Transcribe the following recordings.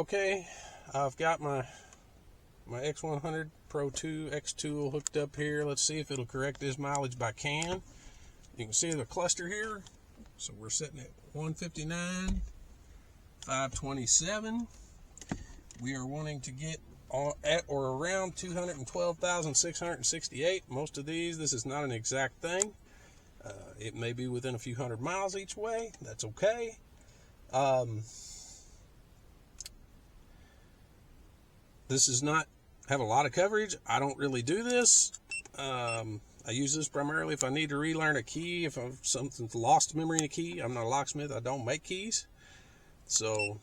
Okay, I've got my X100 Pro 2 X tool hooked up here. Let's see if it'll correct this mileage by CAN. You can see the cluster here. So we're sitting at 159, 527. We are wanting to get at or around 212,668. Most of these, this is not an exact thing. It may be within a few hundred miles each way. That's okay. This does not have a lot of coverage. I don't really do this. I use this primarily if I need to relearn a key, if something's lost memory in a key. I'm not a locksmith. I don't make keys. So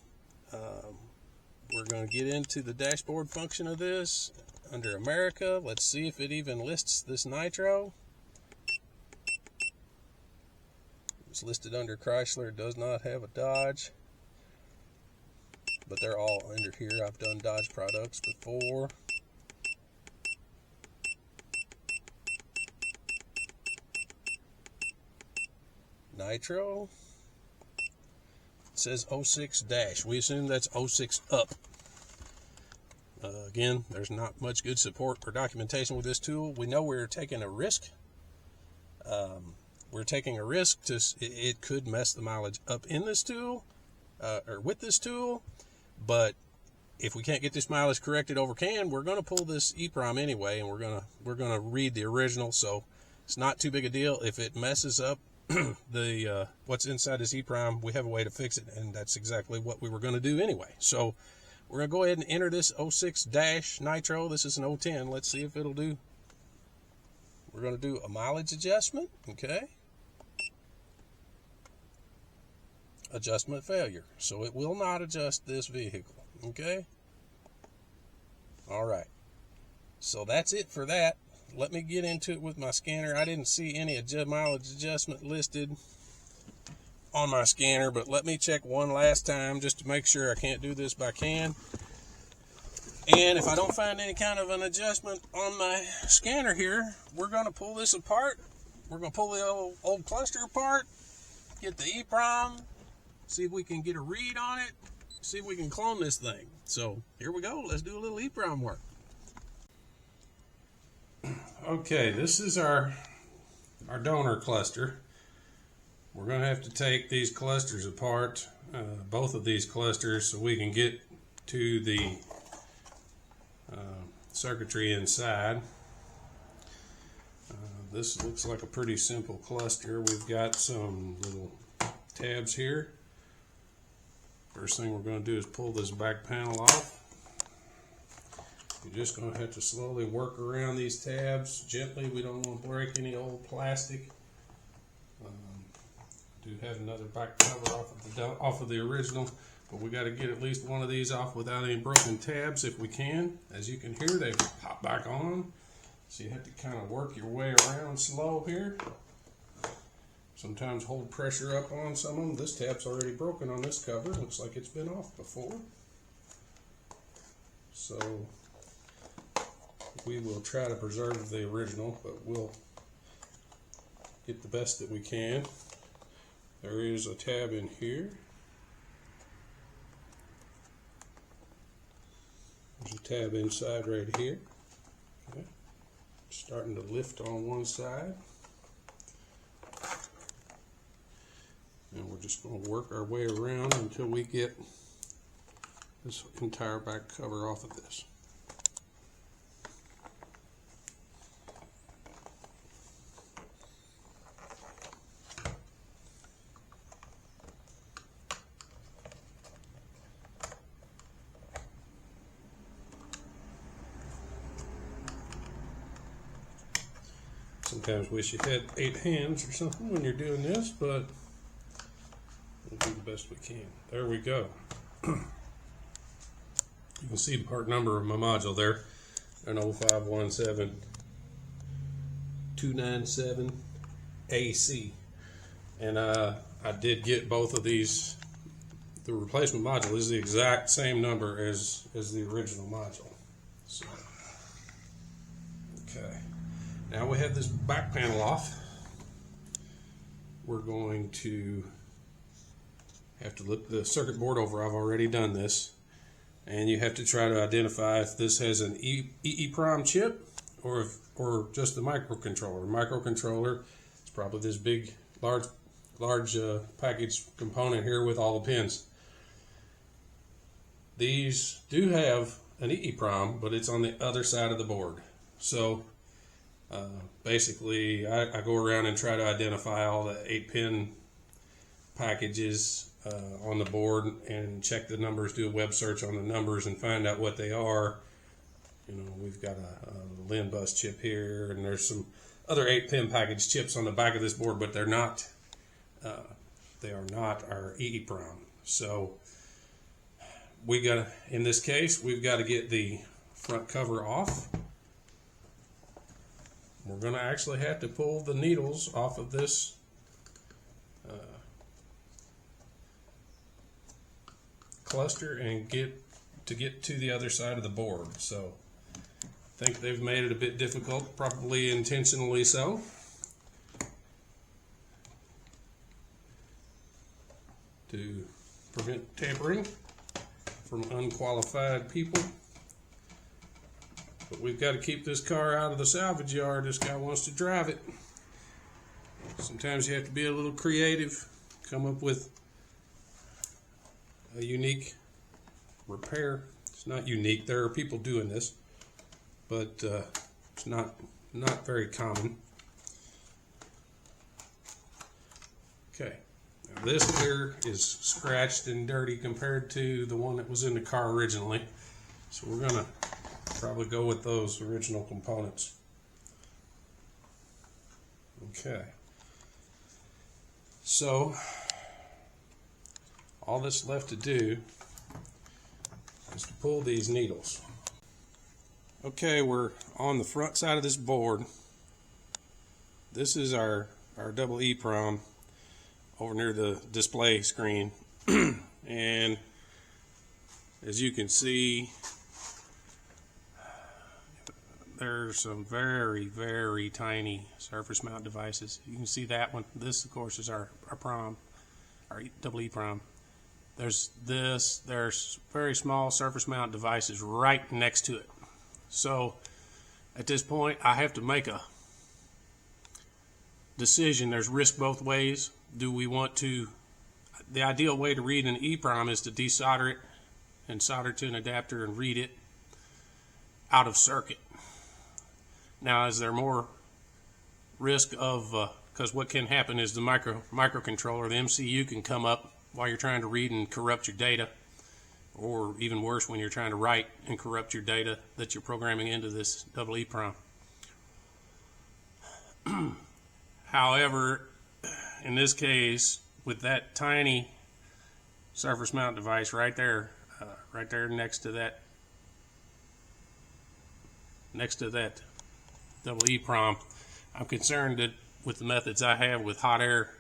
we're going to get into the dashboard function of this. Under America, let's see if it even lists this Nitro. It's listed under Chrysler. It does not have a Dodge. But they're all under here. I've done Dodge products before. Nitro. It says 06 dash. We assume that's 06 up. Again, there's not much good support or documentation with this tool. We know we're taking a risk. We're taking a risk to it could mess the mileage up in this tool or with this tool. But if we can't get this mileage corrected over CAN, we're going to pull this EEPROM anyway, and we're gonna read the original. So it's not too big a deal if it messes up the what's inside this EEPROM. We have a way to fix it, and that's exactly what we were going to do anyway. So we're going to go ahead and enter this 06 dash Nitro. This is an 010. Let's see if it'll do. We're going to do a mileage adjustment. Okay. Adjustment failure. So it will not adjust this vehicle. Okay. All right. So that's it for that. Let me get into it with my scanner. I didn't see any mileage adjustment listed on my scanner, but let me check one last time just to make sure I can't do this by CAN. And if I don't find any kind of an adjustment on my scanner here, we're going to pull this apart. We're going to pull the old cluster apart, get the EEPROM, see if we can get a read on it, see if we can clone this thing. So here we go. Let's do a little EEPROM work. Okay, this is our donor cluster. We're going to have to take these clusters apart, both of these clusters, so we can get to the circuitry inside. This looks like a pretty simple cluster. We've got some little tabs here. First thing we're going to do is pull this back panel off. You're just going to have to slowly work around these tabs gently. We don't want to break any old plastic. Do have another back cover off of the original, but we got to get at least one of these off without any broken tabs if we can. As you can hear, they pop back on, so you have to kind of work your way around slow here. Sometimes hold pressure up on some of them. This tab's already broken on this cover. Looks like it's been off before. So we will try to preserve the original, but we'll get the best that we can. There is a tab in here. There's a tab inside right here. Okay. Starting to lift on one side. And we're just going to work our way around until we get this entire back cover off of this. Sometimes wish you had 8 hands or something when you're doing this, but we'll do the best we can. There we go. You can see the part number of my module there, an 0517297 AC. And I did get both of these. The replacement module is the exact same number as the original module. So, okay. Now we have this back panel off. We're going to have to look the circuit board over. I've already done this. and you have to try to identify if this has an EEPROM chip or just the microcontroller. Microcontroller is probably this big, large package component here with all the pins. These do have an EEPROM, but it's on the other side of the board. So basically, I go around and try to identify all the 8-pin packages on the board and check the numbers, do a web search on the numbers and find out what they are. You know, we've got a LIN bus chip here, and there's some other 8-pin package chips on the back of this board, but they are not our EEPROM. So in this case, we've got to get the front cover off. We're going to actually have to pull the needles off of this cluster and get to the other side of the board. So I think they've made it a bit difficult, probably intentionally so. To prevent tampering from unqualified people. But we've got to keep this car out of the salvage yard. This guy wants to drive it. Sometimes you have to be a little creative, come up with a unique repair. It's not unique. There are people doing this, but it's not very common. Okay. Now this here is scratched and dirty compared to the one that was in the car originally. So we're going to probably go with those original components. Okay. So all that's left to do is to pull these needles. Okay, we're on the front side of this board. This is our double EEPROM over near the display screen. And as you can see, there's some very, very tiny surface mount devices. You can see that one. This, of course, is our PROM, our double EEPROM. There's very small surface mount devices right next to it. So at this point, I have to make a decision. There's risk both ways. Do we want to, the ideal way to read an EEPROM is to desolder it and solder to an adapter and read it out of circuit. Now, is there more risk of, because what can happen is the microcontroller, the MCU, can come up while you're trying to read and corrupt your data, or even worse, when you're trying to write and corrupt your data that you're programming into this double EEPROM. However, in this case, with that tiny surface mount device right there next to that double EEPROM, I'm concerned that with the methods I have with hot air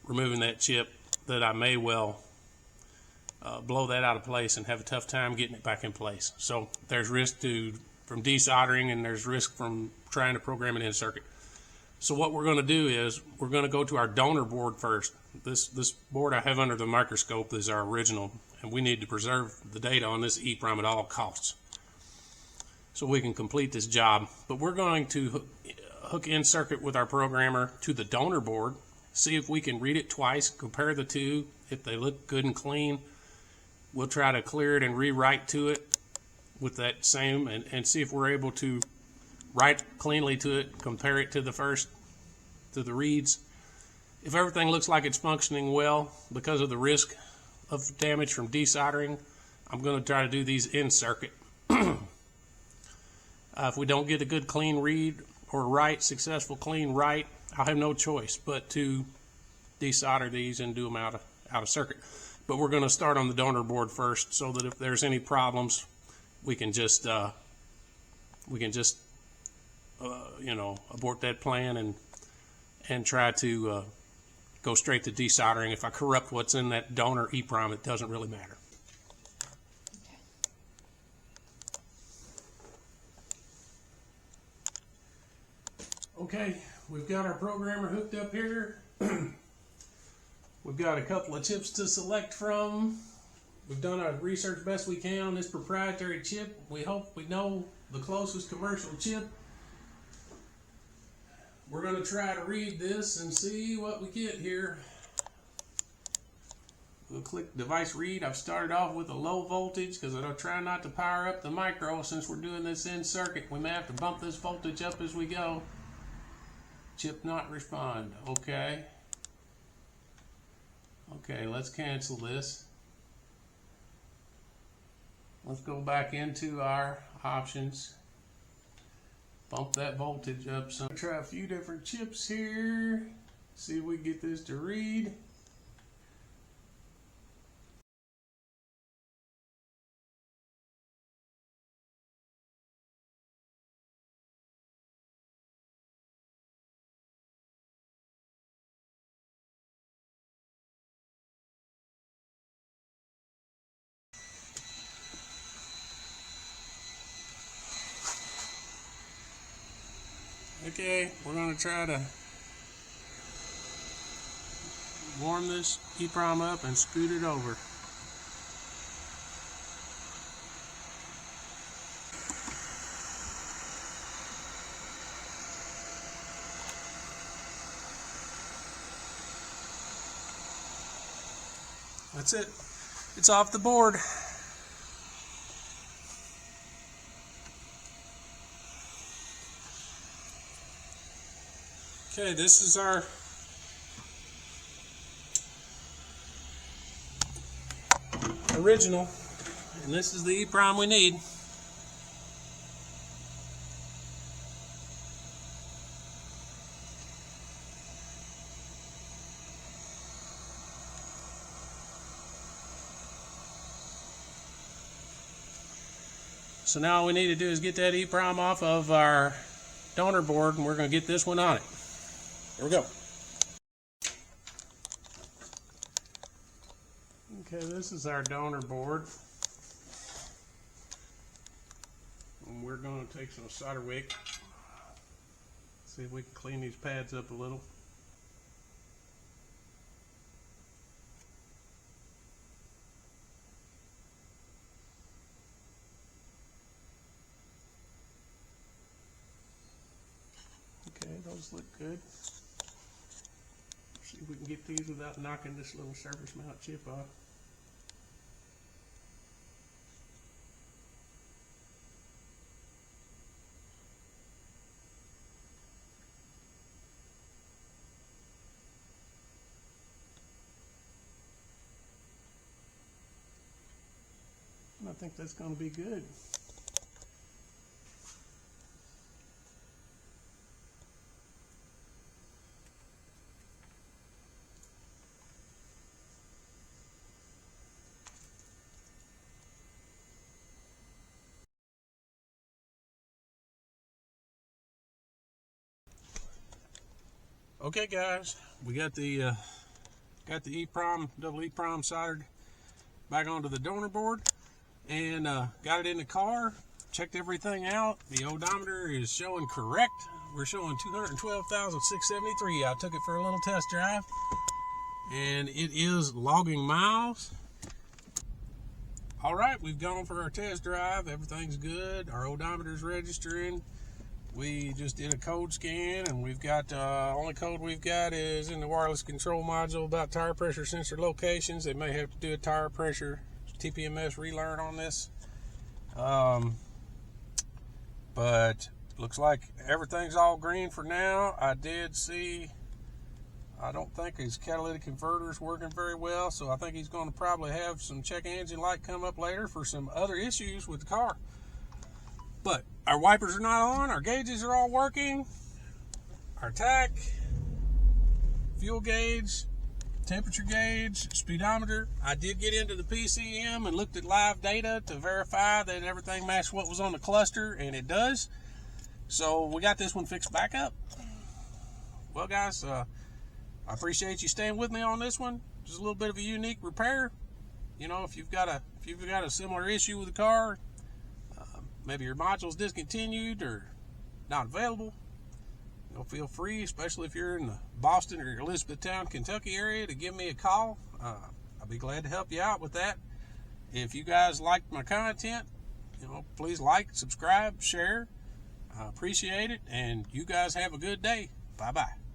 removing that chip, that I may well blow that out of place and have a tough time getting it back in place. So there's risk from desoldering, and there's risk from trying to program it in circuit. So what we're going to do is we're going to go to our donor board first. This board I have under the microscope is our original, and we need to preserve the data on this EEPROM at all costs so we can complete this job. But we're going to hook in circuit with our programmer to the donor board, see if we can read it twice, compare the two. If they look good and clean, we'll try to clear it and rewrite to it with that same, and see if we're able to write cleanly to it, compare it to the reads. If everything looks like it's functioning well, because of the risk of damage from desoldering, I'm going to try to do these in circuit. If we don't get a good clean read or write, successful clean write, I'll have no choice but to desolder these and do them out of circuit. But we're going to start on the donor board first, so that if there's any problems, we can just abort that plan and try to go straight to desoldering. If I corrupt what's in that donor EEPROM, it doesn't really matter. Okay, we've got our programmer hooked up here. We've got a couple of chips to select from. We've done our research best we can on this proprietary chip. We hope we know the closest commercial chip. We're going to try to read this and see what we get here. We'll click device read. I've started off with a low voltage because I'm trying not to power up the micro since we're doing this in circuit. We may have to bump this voltage up as we go. Chip not respond. Okay. Okay, let's cancel this. Let's go back into our options. Bump that voltage up some. Try a few different chips here. See if we can get this to read. Okay, we're going to try to warm this EEPROM up and scoot it over. That's it. It's off the board. Okay, this is our original, and this is the EEPROM we need. So now all we need to do is get that EEPROM off of our donor board, and we're going to get this one on it. Here we go. Okay, this is our donor board. And we're going to take some solder wick. See if we can clean these pads up a little. Okay, those look good. See if we can get these without knocking this little surface mount chip off. I think that's going to be good. Okay, guys, we got the EEPROM, double EEPROM soldered back onto the donor board, and got it in the car. Checked everything out. The odometer is showing correct. We're showing 212,673. I took it for a little test drive, and it is logging miles. All right, we've gone for our test drive. Everything's good. Our odometer's registering. We just did a code scan, and we've got only code we've got is in the wireless control module about tire pressure sensor locations. They may have to do a tire pressure TPMS relearn on this, but looks like everything's all green for now. I did see, I don't think his catalytic converter is working very well, so I think he's going to probably have some check engine light come up later for some other issues with the car. But our wipers are not on, our gauges are all working, our tach, fuel gauge, temperature gauge, speedometer. I did get into the PCM and looked at live data to verify that everything matched what was on the cluster, and it does. So we got this one fixed back up. Well, guys, I appreciate you staying with me on this one. Just a little bit of a unique repair. You know, if you've got a similar issue with the car, maybe your module's discontinued or not available, you know, feel free, especially if you're in the Boston or Elizabethtown, Kentucky area, to give me a call. I'll be glad to help you out with that. If you guys like my content, please like, subscribe, share. I appreciate it, and you guys have a good day. Bye-bye.